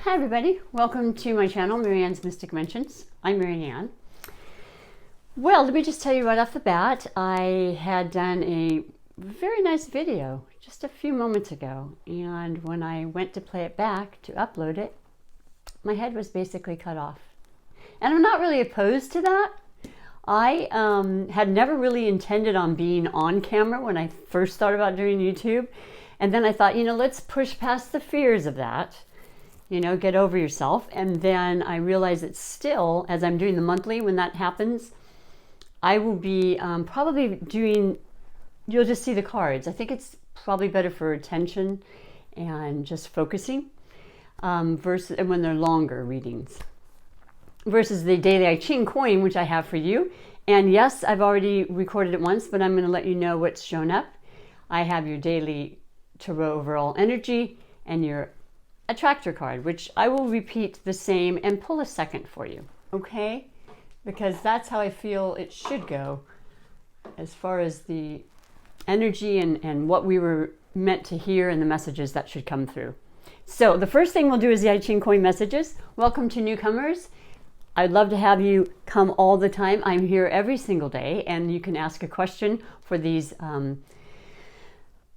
Hi everybody, welcome to my channel, MaryAnne's Mystic Mentions. I'm MaryAnne. Well, let me just tell you right off the bat, I had done a very nice video just a few moments ago, and when I went to play it back to upload it, my head was basically cut off. And I'm not really opposed to that. I had never really intended on being on camera when I first thought about doing YouTube, and then I thought, let's push past the fears of that. Get over yourself. And then I realized that still, as I'm doing the monthly, when that happens, I will be probably doing, you'll just see the cards. I think it's probably better for attention and just focusing versus and when they're longer readings versus the daily I Ching coin, which I have for you. And yes, I've already recorded it once, but I'm going to let you know what's shown up. I have your daily tarot overall energy and your attractor card, which I will repeat the same and pull a second for you, okay? Because that's how I feel it should go as far as the energy and what we were meant to hear and the messages that should come through. So the first thing we'll do is the I Ching coin messages. Welcome to newcomers. I'd love to have you come all the time. I'm here every single day, and you can ask a question for these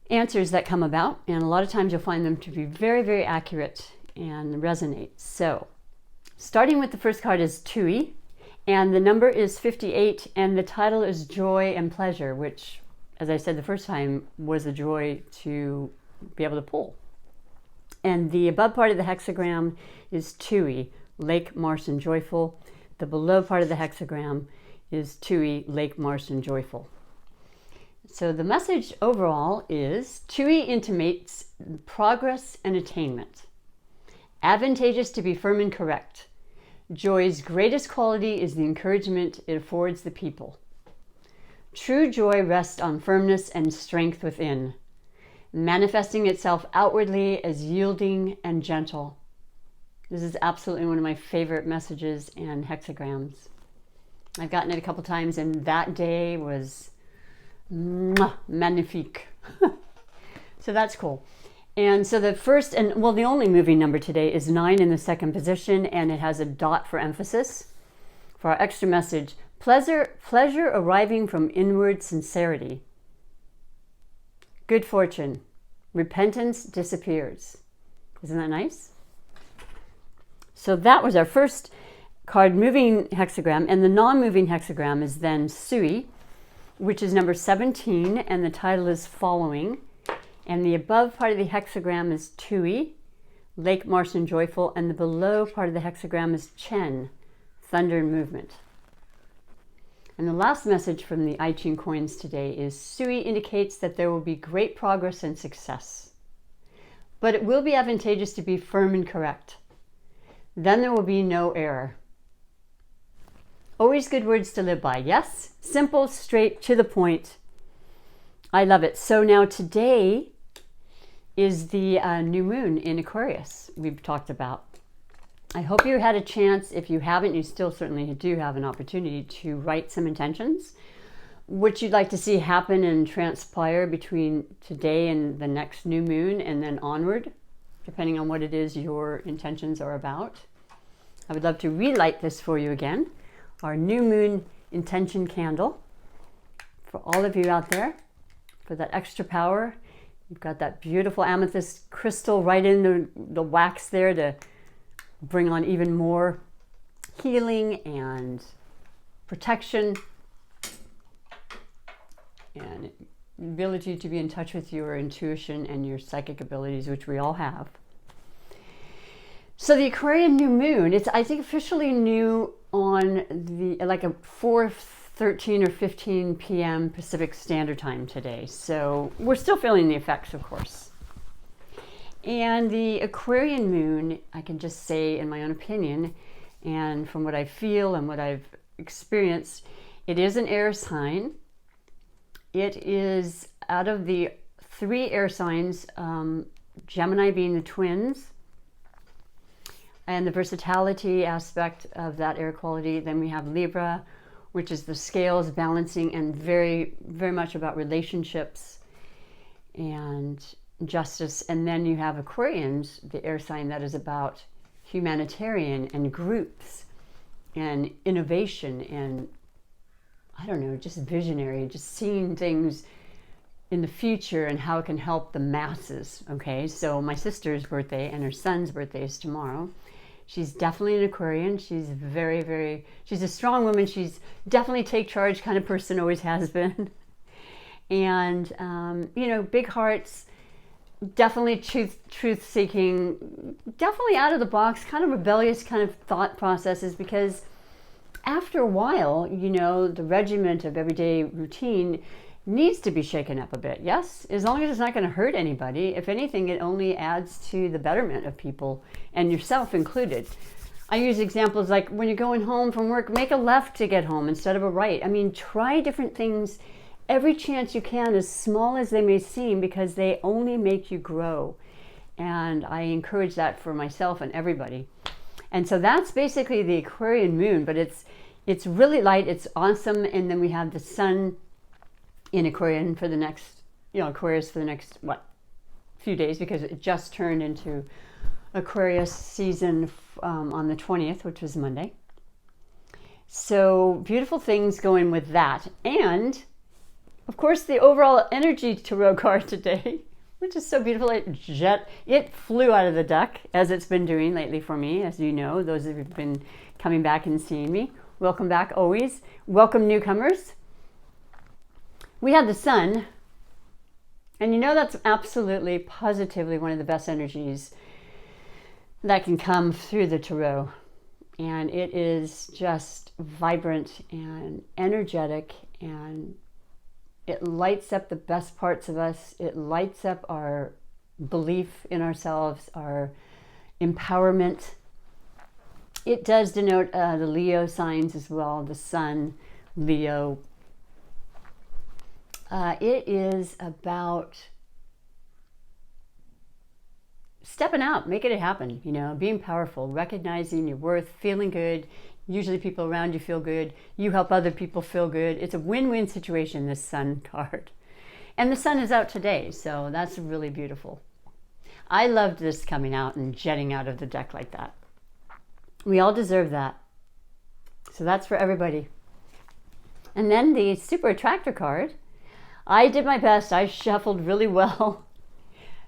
answers that come about, and a lot of times you'll find them to be very, very accurate and resonate. So starting with the first card is TWO, and the number is 58, and the title is Joy and Pleasure, which, as I said the first time, was a joy to be able to pull. And the above part of the hexagram is TWO, Lake, Marsh, and Joyful. The below part of the hexagram is TWO, Lake, Marsh, and Joyful. So the message overall is TWO intimates progress and attainment. Advantageous to be firm and correct. Joy's greatest quality is the encouragement it affords the people. True joy rests on firmness and strength within, manifesting itself outwardly as yielding and gentle. This is absolutely one of my favorite messages and hexagrams. I've gotten it a couple times, and that day was magnifique. So that's cool. And so the first and the only moving number today is 9 in the second position, and it has a dot for emphasis. For our extra message, pleasure arriving from inward sincerity. Good fortune. Repentance disappears. Isn't that nice? So that was our first card moving hexagram, and the non-moving hexagram is then Sui, which is number 17, and the title is Following. And the above part of the hexagram is TWO, Lake, Marsh, and Joyful, and the below part of the hexagram is Chen, Thunder and Movement. And the last message from the I Ching coins today is Sui indicates that there will be great progress and success, but it will be advantageous to be firm and correct. Then there will be no error. Always good words to live by, yes? Simple, straight, to the point. I love it. So now today is the new moon in Aquarius we've talked about. I hope you had a chance. If you haven't, you still certainly do have an opportunity to write some intentions, what you'd like to see happen and transpire between today and the next new moon and then onward, depending on what it is your intentions are about. I would love to relight this for you again. Our new moon intention candle for all of you out there, for that extra power. You've got that beautiful amethyst crystal right in the wax there to bring on even more healing and protection and ability to be in touch with your intuition and your psychic abilities, which we all have. So the Aquarian new moon, it's I think officially new on the like a 4:13 or 15 p.m. Pacific Standard Time today. So we're still feeling the effects, of course. And the Aquarian moon, I can just say in my own opinion, and from what I feel and what I've experienced, it is an air sign. It is out of the 3 air signs, Gemini being the twins, and the versatility aspect of that air quality. Then we have Libra, which is the scales, balancing, and very, very much about relationships and justice. And then you have Aquarians, the air sign that is about humanitarian and groups and innovation and, I don't know, just visionary, just seeing things in the future and how it can help the masses. Okay, so my sister's birthday and her son's birthday is tomorrow. She's definitely an Aquarian. She's she's a strong woman. She's definitely take charge kind of person, always has been. And, you know, big hearts, definitely truth seeking, definitely out of the box, kind of rebellious kind of thought processes, because after a while, you know, the regiment of everyday routine needs to be shaken up a bit. Yes, as long as it's not going to hurt anybody. If anything, it only adds to the betterment of people, and yourself included. I use examples like when you're going home from work, make a left to get home instead of a right. I mean, try different things every chance you can, as small as they may seem, because they only make you grow. And I encourage that for myself and everybody. And so that's basically the Aquarian moon, but it's really light, it's awesome. And then we have the sun in Aquarian for the next, you know, Aquarius for the next, few days, because it just turned into Aquarius season on the 20th, which was Monday. So beautiful things going with that. And of course, the overall energy tarot card today, which is so beautiful, it flew out of the deck, as it's been doing lately for me, as you know, those of you who've been coming back and seeing me. Welcome back always. Welcome newcomers. We had the sun, and you know that's absolutely, positively one of the best energies that can come through the tarot. And it is just vibrant and energetic, and it lights up the best parts of us. It lights up our belief in ourselves, our empowerment. It does denote the Leo signs as well, the sun, Leo. It is about stepping out, making it happen, you know, being powerful, recognizing your worth, feeling good. Usually people around you feel good. You help other people feel good. It's a win-win situation, this sun card. And the sun is out today, so that's really beautiful. I loved this coming out and jetting out of the deck like that. We all deserve that. So that's for everybody. And then the Super Attractor card. I did my best. I shuffled really well.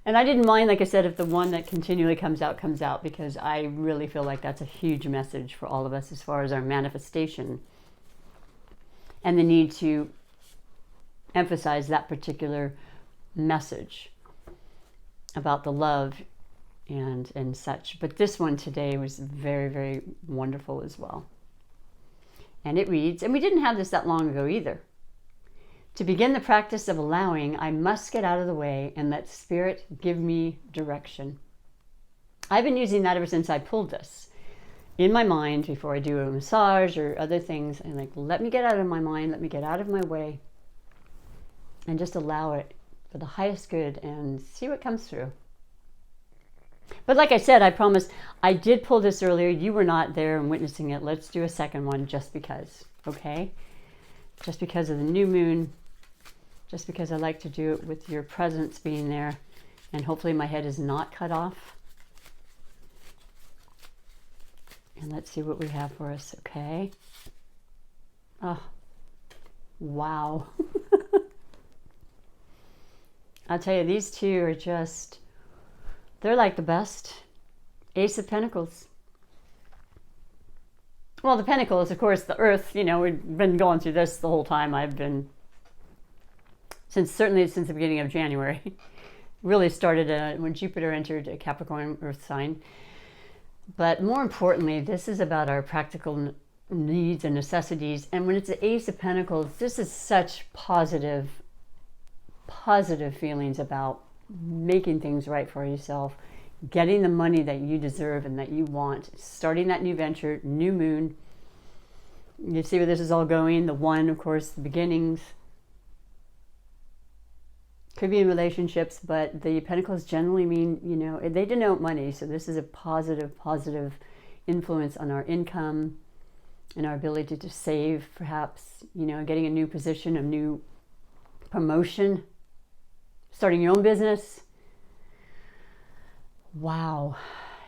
And I didn't mind, like I said, if the one that continually comes out, because I really feel like that's a huge message for all of us as far as our manifestation and the need to emphasize that particular message about the love and such. But this one today was very, very wonderful as well. And it reads, and we didn't have this that long ago either. To begin the practice of allowing, I must get out of the way and let Spirit give me direction. I've been using that ever since I pulled this. In my mind, before I do a massage or other things, I'm like, let me get out of my mind, let me get out of my way, and just allow it for the highest good and see what comes through. But like I said, I promise, I did pull this earlier. You were not there and witnessing it. Let's do a second one just because, okay? Just because of the new moon. Just because I like to do it with your presence being there, and hopefully my head is not cut off. And let's see what we have for us, okay? Oh, wow. I'll tell you, these two are just, they're like the best. Ace of Pentacles. Well, the Pentacles, of course, the Earth, you know, we've been going through this the whole time. I've been, certainly since the beginning of January. Really started when Jupiter entered a Capricorn Earth sign. But more importantly, this is about our practical needs and necessities. And when it's the Ace of Pentacles, this is such positive feelings about making things right for yourself, getting the money that you deserve and that you want, starting that new venture, new moon. You see where this is all going. The one, of course, the beginnings. Could be in relationships, but the Pentacles generally mean, you know, they denote money. So this is a positive influence on our income and our ability to save, perhaps, you know, getting a new position, a new promotion, starting your own business. Wow.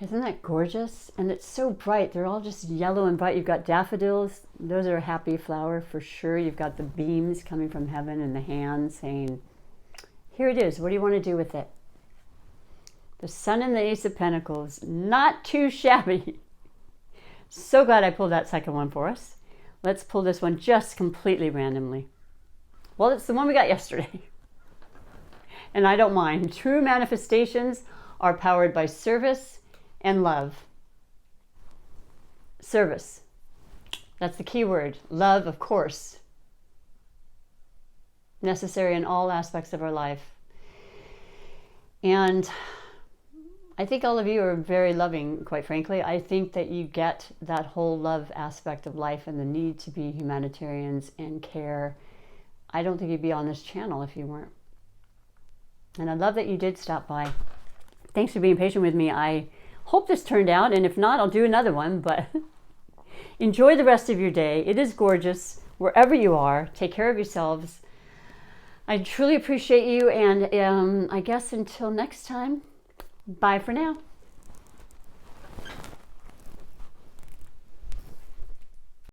Isn't that gorgeous? And it's so bright. They're all just yellow and bright. You've got daffodils. Those are a happy flower for sure. You've got the beams coming from heaven and the hand saying, here it is. What do you want to do with it? The Sun and the Ace of Pentacles. Not too shabby. So glad I pulled that second one for us. Let's pull this one just completely randomly. Well, it's the one we got yesterday. And I don't mind. True manifestations are powered by service and love. Service. That's the key word. Love, of course. Necessary in all aspects of our life. And I think all of you are very loving, quite frankly. I think that you get that whole love aspect of life and the need to be humanitarians and care. I don't think you'd be on this channel if you weren't. And I love that you did stop by. Thanks for being patient with me. I hope this turned out, and if not, I'll do another one, but enjoy the rest of your day. It is gorgeous wherever you are. Take care of yourselves. I truly appreciate you, and I guess until next time, bye for now.